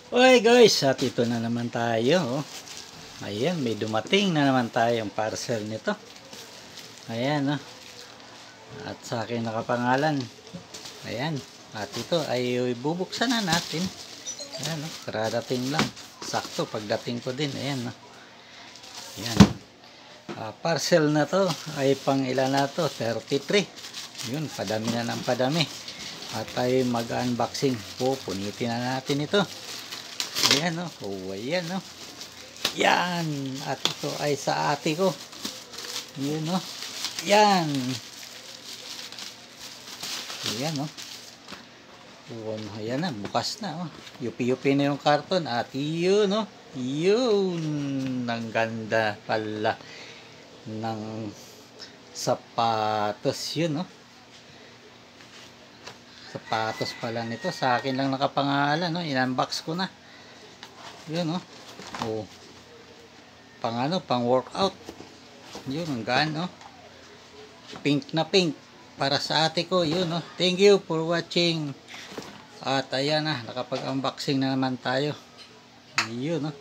Okay guys, at ito na naman tayo. Ayan, may dumating na naman tayong parcel nito. Ayan, oh. At sa akin nakapangalan. Ayan, at ito ay bubuksan na natin. Ayan, oh. Karadating lang. Sakto, pagdating ko din. Ayan, oh. Ayan. Parcel na to ay pang ilan na to? 33. Yun, padami na ng padami. At tayo mag-unboxing. Punitin na natin ito. Ayan, oh. Oh, ayan, oh. Yan. At ito ay sa ate ko. Yun, oh. Yan. Ayan, oh. Ayan na. Bukas na, oh. Yupi-yupi na yung karton. At yun, oh. Yun. Ang ganda pala ng sapatos. Yun, oh. Sapatos pala nito. Sa akin lang nakapangalan, no? In-unbox ko na. Yun, oh. Oh. Pang workout. Yun, ang gaan, oh. Pink na pink. Para sa ate ko, yun, oh. Thank you for watching. At ayan na, nakapag-unboxing na naman tayo. Yun, oh.